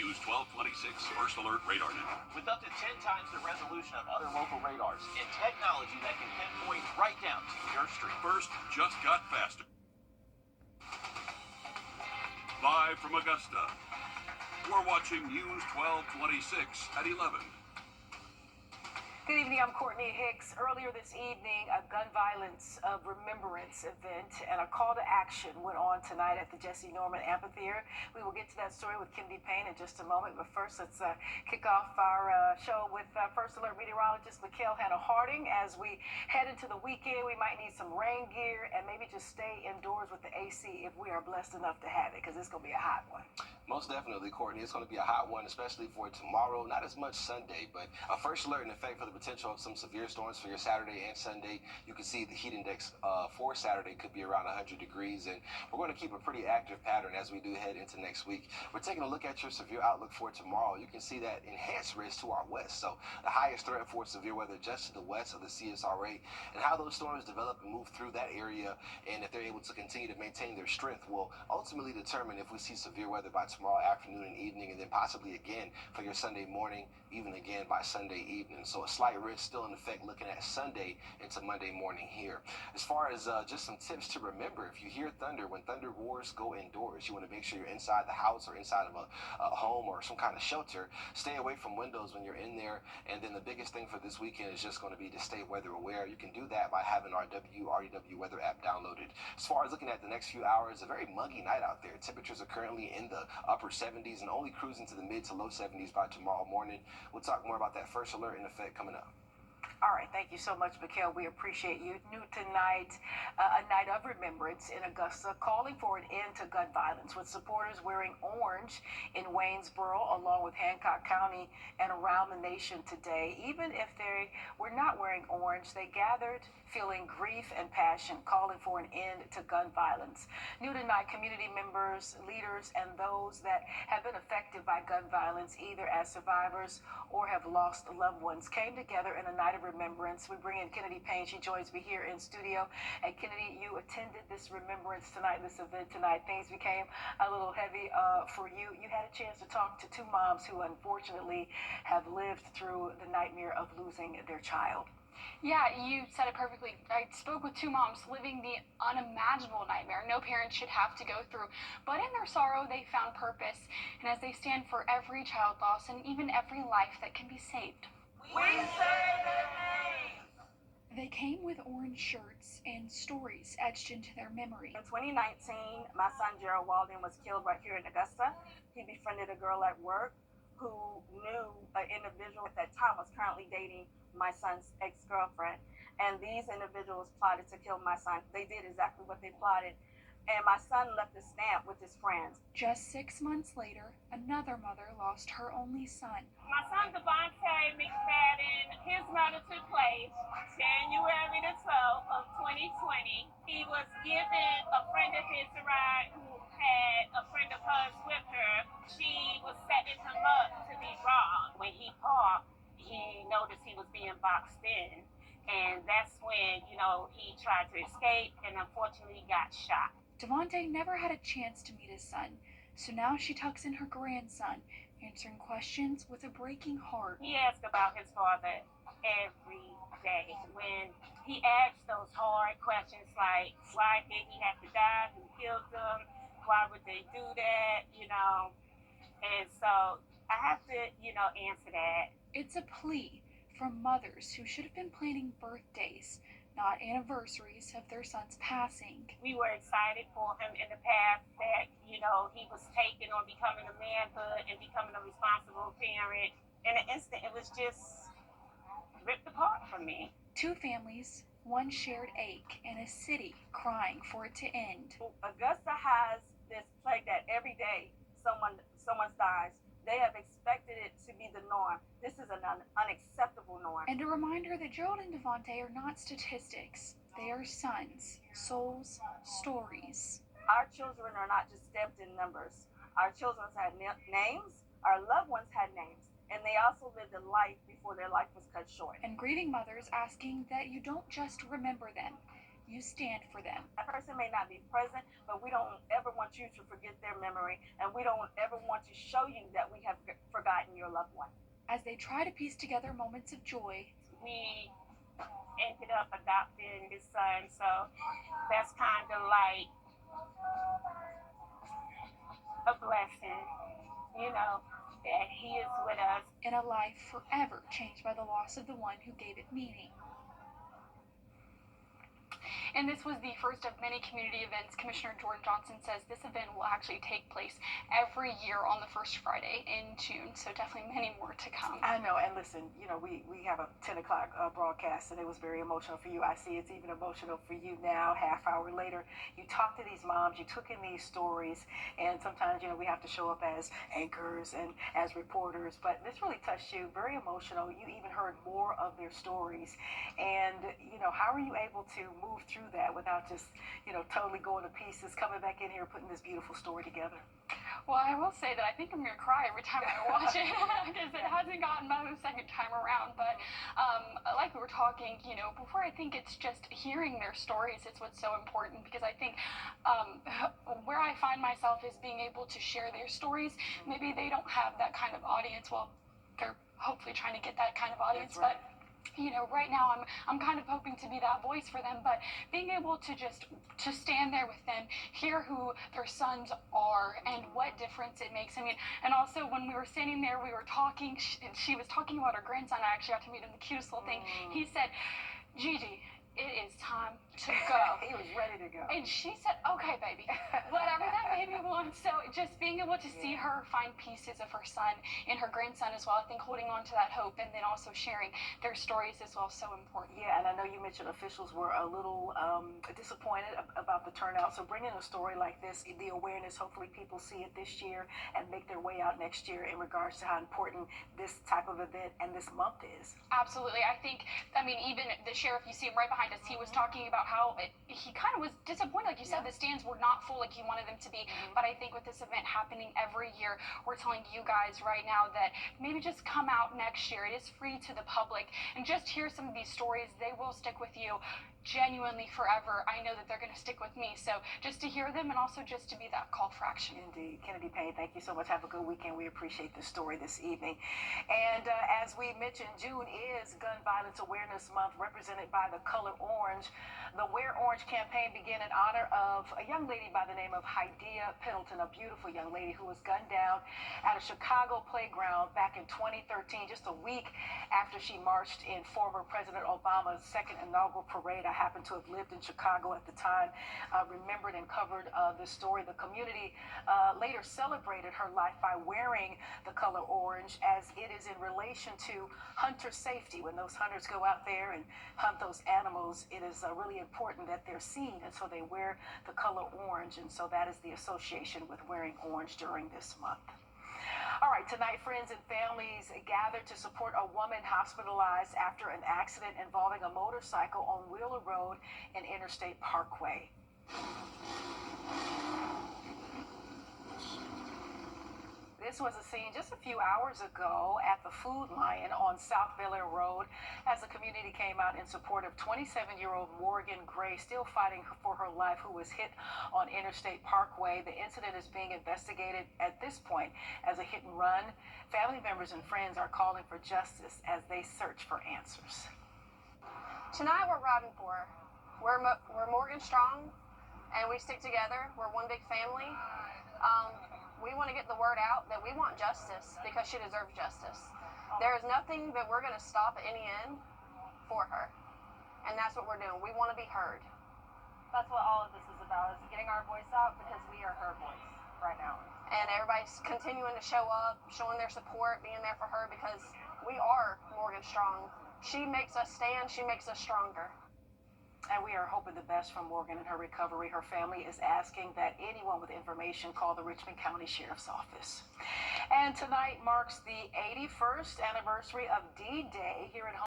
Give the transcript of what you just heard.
News 1226 First Alert Radar Net. With up to 10 times the resolution of other local radars and technology that can pinpoint right down to your street. First just got faster. Live from Augusta, we're watching News 1226 at 11. Good evening, I'm Courtney Hicks. Earlier this evening, a gun violence of remembrance event and a call to action went on tonight at the Jesse Norman Amphitheater. We will get to that story with Kennedy Payne in just a moment, but first let's kick off our show with First Alert meteorologist Mikhail Hannah-Harding. As we head into the weekend, we might need some rain gear and maybe just stay indoors with the AC if we are blessed enough to have it, because it's going to be a hot one. Most definitely, Courtney. It's going to be a hot one, especially for tomorrow. Not as much Sunday, but a first alert in effect for the potential of some severe storms for your Saturday and Sunday. You can see the heat index for Saturday could be around 100 degrees, and we're going to keep a pretty active pattern as we do head into next week. We're taking a look at your severe outlook for tomorrow. You can see that enhanced risk to our west. So the highest threat for severe weather just to the west of the CSRA, and how those storms develop and move through that area, and if they're able to continue to maintain their strength, will ultimately determine if we see severe weather by tomorrow afternoon and evening, and then possibly again for your Sunday morning, even again by Sunday evening. So a slight risk still in effect looking at Sunday into Monday morning here. As far as just some tips to remember, if you hear thunder, when thunder roars, go indoors. You want to make sure you're inside the house or inside of a home or some kind of shelter. Stay away from windows when you're in there. And then the biggest thing for this weekend is just going to be to stay weather aware. You can do that by having our Wrdw weather app downloaded. As far as looking at the next few hours, a very muggy night out there. Temperatures are currently in the upper 70s and only cruising to the mid to low 70s by tomorrow morning. We'll talk more about that first alert in effect coming up. All right, thank you so much, Mikhail. We appreciate you. New tonight, a night of remembrance in Augusta, calling for an end to gun violence, with supporters wearing orange in Waynesboro, along with Hancock County and around the nation today. Even if they were not wearing orange, they gathered feeling grief and passion, calling for an end to gun violence. New tonight, community members, leaders, and those that have been affected by gun violence, either as survivors or have lost loved ones, came together in a night of remembrance. We bring in Kennedy Payne. She joins me here in studio. And Kennedy, you attended this remembrance tonight, this event tonight. Things became a little heavy for you. You had a chance to talk to two moms who unfortunately have lived through the nightmare of losing their child. Yeah, you said it perfectly. I spoke with two moms living the unimaginable nightmare no parent should have to go through. But in their sorrow, they found purpose. And as they stand for every child loss and even every life that can be saved. We say their names! They came with orange shirts and stories etched into their memory. In 2019, my son Gerald Walden was killed right here in Augusta. He befriended a girl at work who knew an individual at that time was currently dating my son's ex-girlfriend. And these individuals plotted to kill my son. They did exactly what they plotted. And my son left a stamp with his friends. Just 6 months later, another mother lost her only son. My son Devontae McFadden, his murder took place January the 12th of 2020. He was given a friend of his to ride who had a friend of hers with her. She was setting him up to be robbed. When he parked, he noticed he was being boxed in. And that's when, he tried to escape and unfortunately got shot. Devontae never had a chance to meet his son, so now she tucks in her grandson, answering questions with a breaking heart. He asked about his father every day. When he asked those hard questions like, why did he have to die? Who killed him? Why would they do that? And so I have to, answer that. It's a plea from mothers who should have been planning birthdays, not anniversaries of their son's passing. We were excited for him in the past that, he was taken on becoming a manhood and becoming a responsible parent. In an instant, it was just ripped apart from me. Two families, one shared ache, and a city crying for it to end. Augusta has this plague that every day someone dies. They have expected it to be the norm. This is an unacceptable norm. And a reminder that Gerald and Devontae are not statistics. They are sons, souls, stories. Our children are not just stamped in numbers. Our children had names. Our loved ones had names. And they also lived a life before their life was cut short. And grieving mothers asking that you don't just remember them, you stand for them. That person may not be present, but we don't ever want you to forget their memory, and we don't ever want to show you that we have forgotten your loved one. As they try to piece together moments of joy, We ended up adopting his son, so that's kind of like a blessing, that he is with us. in a life forever changed by the loss of the one who gave it meaning. And this was the first of many community events. Commissioner Jordan Johnson says this event will actually take place every year on the first Friday in June, so definitely many more to come. I know, and listen, we have a 10 o'clock broadcast, and it was very emotional for you. I see it's even emotional for you now, half hour later. You talk to these moms, you took in these stories, and sometimes, we have to show up as anchors and as reporters, but this really touched you, very emotional. You even heard more of their stories, and, how are you able to move through that without just, totally going to pieces, coming back in here, putting this beautiful story together? Well, I will say that I think I'm going to cry every time I watch it because it hasn't gotten by the second time around. But like we were talking, before, I think it's just hearing their stories. It's what's so important because I think where I find myself is being able to share their stories. Maybe they don't have that kind of audience. Well, they're hopefully trying to get that kind of audience, That's right. but right now I'm kind of hoping to be that voice for them, but being able to just to stand there with them, hear who their sons are and what difference it makes. And also when we were standing there, we were talking, she was talking about her grandson. I actually got to meet him, the cutest little thing. He said, "Gigi, it is time to go." He was ready to go. And she said, "Okay, baby," whatever that baby wants. So just being able to see her find pieces of her son and her grandson as well, I think holding on to that hope and then also sharing their stories as well, so important. Yeah, and I know you mentioned officials were a little disappointed about the turnout. So bringing a story like this, the awareness, hopefully people see it this year and make their way out next year in regards to how important this type of event and this month is. Absolutely. I think, even the sheriff, you see him right behind us, he was talking about how he kind of was disappointed. Like you said, the stands were not full like he wanted them to be. But I think with this event happening every year, we're telling you guys right now that maybe just come out next year. It is free to the public. And just hear some of these stories. They will stick with you genuinely forever. I know that they're going to stick with me. So just to hear them and also just to be that call for action. Indeed. Kennedy Payne, thank you so much. Have a good weekend. We appreciate the story this evening. And as we mentioned, June is Gun Violence Awareness Month, represented by the color orange. The Wear Orange campaign began in honor of a young lady by the name of Hydea Pendleton, a beautiful young lady who was gunned down at a Chicago playground back in 2013, just a week after she marched in former President Obama's second inaugural parade. I happened to have lived in Chicago at the time, remembered and covered this story. The community later celebrated her life by wearing the color orange, as it is in relation to hunter safety. When those hunters go out there and hunt those animals, it is really important that they're seen, and so they wear the color orange, and so that is the association with wearing orange during this month. All right, tonight, friends and families gathered to support a woman hospitalized after an accident involving a motorcycle on Wheeler Road and Interstate Parkway. This was a scene just a few hours ago at the Food Lion on South Bel Air Road as the community came out in support of 27-year-old Morgan Gray, still fighting for her life, who was hit on Interstate Parkway. The incident is being investigated at this point as a hit and run. Family members and friends are calling for justice as they search for answers. Tonight we're riding for her. We're Morgan Strong, and we stick together. We're one big family. We want to get the word out that we want justice because she deserves justice. There is nothing that we're going to stop at any end for her, and that's what we're doing. We want to be heard. That's what all of this is about, is getting our voice out because we are her voice right now. And everybody's continuing to show up, showing their support, being there for her because we are Morgan Strong. She makes us stand. She makes us stronger. And we are hoping the best for Morgan and her recovery. Her family is asking that anyone with information call the Richmond County Sheriff's Office. And tonight marks the 81st anniversary of D-Day here at home.